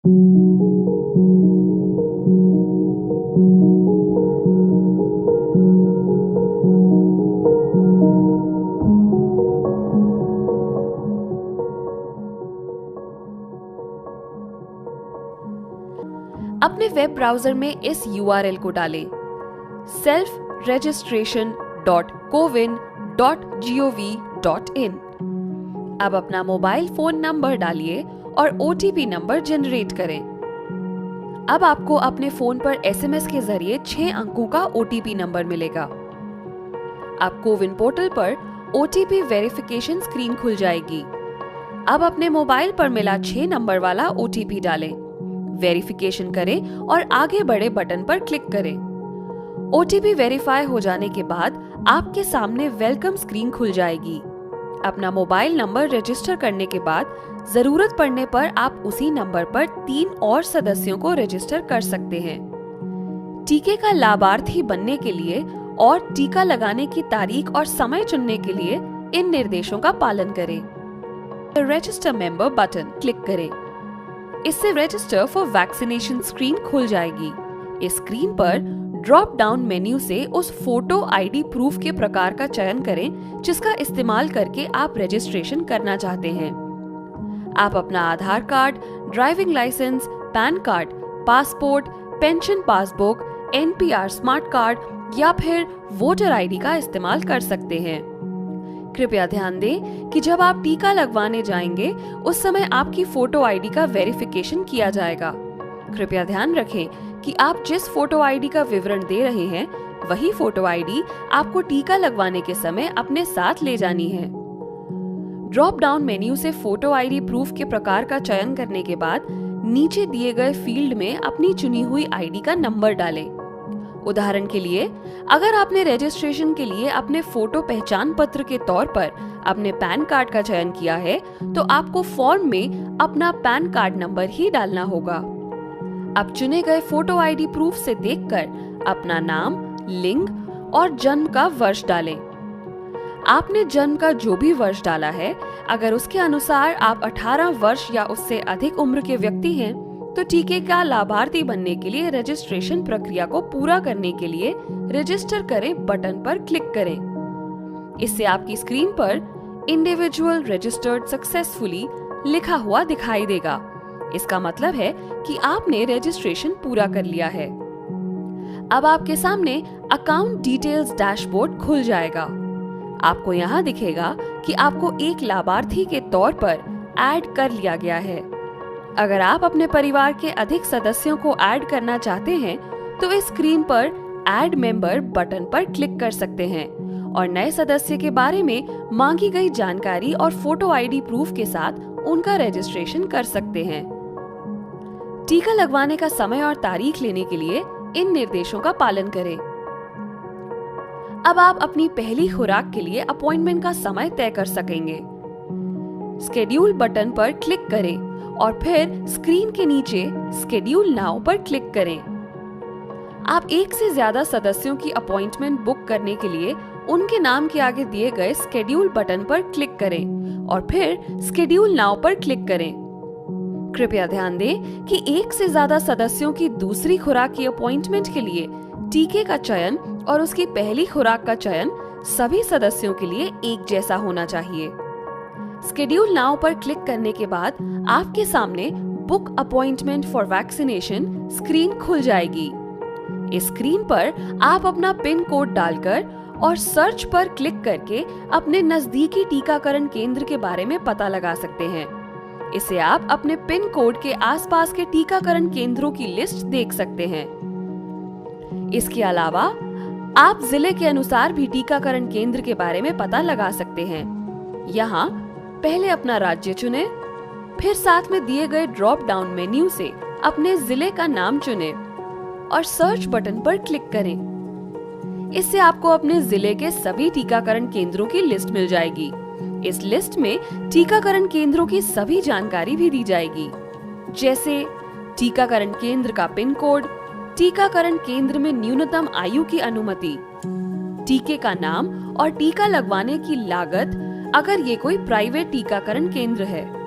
अपने web browser में इस URL को डालें selfregistration.cowin.gov.in। अब अपना मोबाइल फोन नंबर डालिए और OTP नंबर जनरेट करें। अब आपको अपने फोन पर SMS के जरिए 6 अंकों का OTP नंबर मिलेगा। अब कोविन पोर्टल पर OTP वेरिफिकेशन स्क्रीन खुल जाएगी। अब अपने मोबाइल पर मिला 6 नंबर वाला OTP डालें, वेरिफिकेशन करें और आगे बढ़े बटन पर क्लिक करें। OTP वेरीफाई हो जाने के बाद आपके सामने वेलकम स्क्रीन खुल जाएगी। अपना मोबाइल नंबर रजिस्टर करने के बाद जरूरत पड़ने पर आप उसी नंबर पर 3 और सदस्यों को रजिस्टर कर सकते हैं। टीके का लाभार्थी बनने के लिए और टीका लगाने की तारीख और समय चुनने के लिए इन निर्देशों का पालन करें। रजिस्टर मेंबर बटन क्लिक करें। इससे रजिस्टर फॉर वैक्सीनेशन स्क्रीन खुल जाएगी। इस स्क्रीन पर ड्रॉप डाउन मेन्यू से उस फोटो ID प्रूफ के प्रकार का चयन करें जिसका इस्तेमाल करके आप रजिस्ट्रेशन करना चाहते हैं। आप अपना Aadhaar card, driving licence, PAN card, passport, pension passbook, NPR smart card या फिर वोटर ID का इस्तेमाल कर सकते हैं। कृपया ध्यान दें कि जब आप टीका लगवाने जाएंगे उस समय आपकी फोटो ID का वेरिफिकेशन किया जाएगा। कृपया ध्यान रखें कि आप जिस फोटो ID का विवरण दे रहे हैं वही फोटो ID आपको टीका लगवाने के समय अपने साथ ले जानी है। ड्रॉप डाउन मेन्यू से फोटो ID प्रूफ के प्रकार का चयन करने के बाद नीचे दिए गए फील्ड में अपनी चुनी हुई ID का नंबर डालें। उदाहरण के लिए, अगर आपने रजिस्ट्रेशन के लिए अपने फोटो पहचान पत्र के तौर पर अपने पैन कार्ड का चयन किया है तो आपको फॉर्म में अपना पैन कार्ड नंबर ही डालना होगा। अब चुने गए फोटो ID प्रूफ से देखकर अपना नाम, लिंग और जन्म का वर्ष डालें। आपने जन्म का जो भी वर्ष डाला है, अगर उसके अनुसार आप 18 वर्ष या उससे अधिक उम्र के व्यक्ति हैं तो टीके का लाभार्थी बनने के लिए रजिस्ट्रेशन प्रक्रिया को पूरा करने के लिए रजिस्टर करें बटन पर क्लिक करें। इससे आपकी स्क्रीन पर इंडिविजुअल रजिस्टर्ड सक्सेसफुली लिखा हुआ दिखाई देगा। इसका मतलब है कि आपने रजिस्ट्रेशन पूरा कर लिया है। अब आपके सामने अकाउंट डिटेल्स डैशबोर्ड खुल जाएगा। आपको यहाँ दिखेगा कि आपको एक लाभार्थी के तौर पर ऐड कर लिया गया है। अगर आप अपने परिवार के अधिक सदस्यों को ऐड करना चाहते हैं तो इस स्क्रीन पर ऐड मेंबर बटन पर क्लिक कर सकते हैं और नए सदस्य के बारे में मांगी गई जानकारी और फोटो ID प्रूफ के साथ उनका रजिस्ट्रेशन कर सकते हैं। टीका लगवाने का समय और तारीख लेने के लिए इन निर्देशों का पालन करें। अब आप अपनी पहली खुराक के लिए अपॉइंटमेंट का समय तय कर सकेंगे। स्केड्यूल बटन पर क्लिक करें और फिर स्क्रीन के नीचे स्केड्यूल नाउ पर क्लिक करें। आप एक से ज्यादा सदस्यों की अपॉइंटमेंट बुक करने के लिए उनके नाम के आगे दिए गए स्केड्यूल बटन पर क्लिक करें और फिर स्केड्यूल नाउ पर क्लिक करें। कृपया ध्यान दें कि एक से ज्यादा सदस्यों की दूसरी खुराक की अपॉइंटमेंट के लिए टीके का चयन और उसकी पहली खुराक का चयन सभी सदस्यों के लिए एक जैसा होना चाहिए। स्केड्यूल नाउ पर क्लिक करने के बाद आपके सामने book appointment for vaccination screen खुल जाएगी। इस स्क्रीन पर आप अपना पिन कोड डालकर और सर्च पर क्लिक करके अपने नजदीकी टीकाकरण केंद्र के बारे में पता लगा सकते हैं। इससे आप अपने पिन कोड के आसपास के टीकाकरण केंद्रों की लिस्ट देख सकते हैं। इसके अलावा आप जिले के अनुसार भी टीकाकरण केंद्र के बारे में पता लगा सकते हैं। यहाँ पहले अपना राज्य चुनें, फिर साथ में दिए गए ड्रॉप डाउन मेन्यू से अपने जिले का नाम चुनें और सर्च बटन पर क्लिक करें। इससे आपको अपने जिले के सभी टीकाकरण केंद्रों की लिस्ट मिल जाएगी। इस लिस्ट में टीकाकरण केंद्रों की सभी जानकारी भी दी जाएगी, जैसे टीकाकरण केंद्र का पिन कोड, टीकाकरण केंद्र में न्यूनतम आयु की अनुमति, टीके का नाम और टीका लगवाने की लागत अगर ये कोई प्राइवेट टीकाकरण केंद्र है।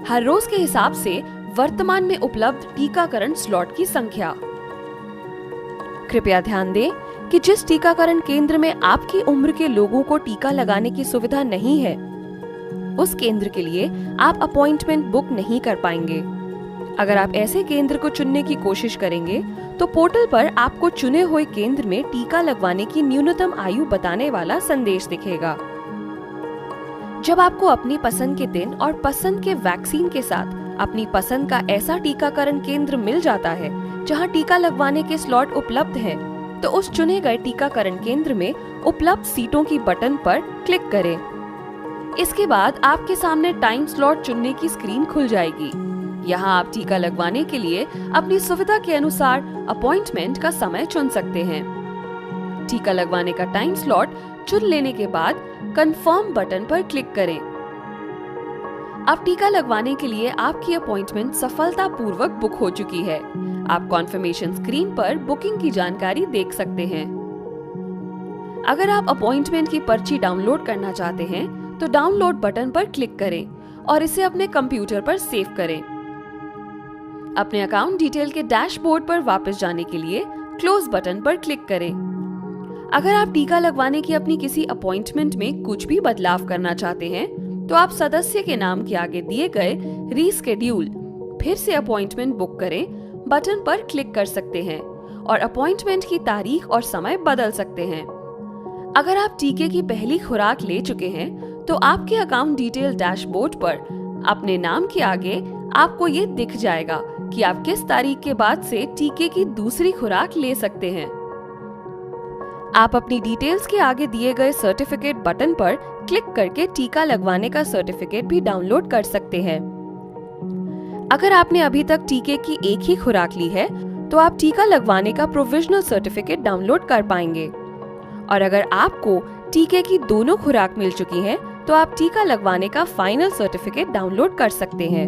हर रोज के हिसाब से वर्तमान में उपलब्ध टीकाकरण स्लॉट की संख्या। कृपया ध्यान दें कि जिस टीकाकरण केंद्र में आपकी उम्र के लोगों को टीका लगाने की सुविधा नहीं है, उस केंद्र के लिए आप अपॉइंटमेंट बुक नहीं कर पाएंगे। अगर आप ऐसे केंद्र को चुनने की कोशिश करेंगे तो पोर्टल पर आपको चुने हुए केंद्र में टीका लगवाने की न्यूनतम आयु बताने वाला संदेश दिखेगा। जब आपको अपनी पसंद के दिन और पसंद के वैक्सीन के साथ अपनी पसंद का ऐसा टीकाकरण केंद्र मिल जाता है जहां टीका लगवाने के स्लॉट उपलब्ध है, तो उस चुने गए टीकाकरण केंद्र में उपलब्ध सीटों की बटन पर क्लिक करें। इसके बाद आपके सामने टाइम स्लॉट चुनने की स्क्रीन खुल जाएगी। यहाँ आप टीका लगवाने के लिए अपनी सुविधा के अनुसार अपॉइंटमेंट का समय चुन सकते हैं। टीका लगवाने का टाइम स्लॉट चुन लेने के बाद कंफर्म बटन पर क्लिक करें। अब टीका लगवाने के लिए आपकी अपॉइंटमेंट सफलतापूर्वक बुक हो चुकी है। आप कॉन्फर्मेशन स्क्रीन पर बुकिंग की जानकारी देख सकते हैं। अगर आप अपॉइंटमेंट की पर्ची डाउनलोड करना चाहते हैं तो डाउनलोड बटन पर क्लिक करें और इसे अपने कंप्यूटर पर सेव करें। अपने अकाउंट डिटेल के डैशबोर्ड पर वापस जाने के लिए क्लोज बटन पर क्लिक करें। अगर आप टीका लगवाने की अपनी किसी अपॉइंटमेंट में कुछ भी बदलाव करना चाहते हैं तो आप सदस्य के नाम के आगे दिए गए रीस्केड्यूल फिर से अपॉइंटमेंट बुक करें बटन पर क्लिक कर सकते हैं और अपॉइंटमेंट की तारीख और समय बदल सकते हैं। अगर आप टीके की पहली खुराक ले चुके हैं तो आपके अकाउंट डिटेल डैशबोर्ड पर अपने नाम के आगे आपको ये दिख जाएगा कि आप किस तारीख के बाद से टीके की दूसरी खुराक ले सकते हैं। आप अपनी डिटेल्स के आगे दिए गए सर्टिफिकेट बटन पर क्लिक करके टीका लगवाने का सर्टिफिकेट भी डाउनलोड कर सकते हैं। अगर आपने अभी तक टीके की एक ही खुराक ली है तो आप टीका लगवाने का प्रोविजनल सर्टिफिकेट डाउनलोड कर पाएंगे, और अगर आपको टीके की दोनों खुराक मिल चुकी है तो आप टीका लगवाने का फाइनल सर्टिफिकेट डाउनलोड कर सकते हैं।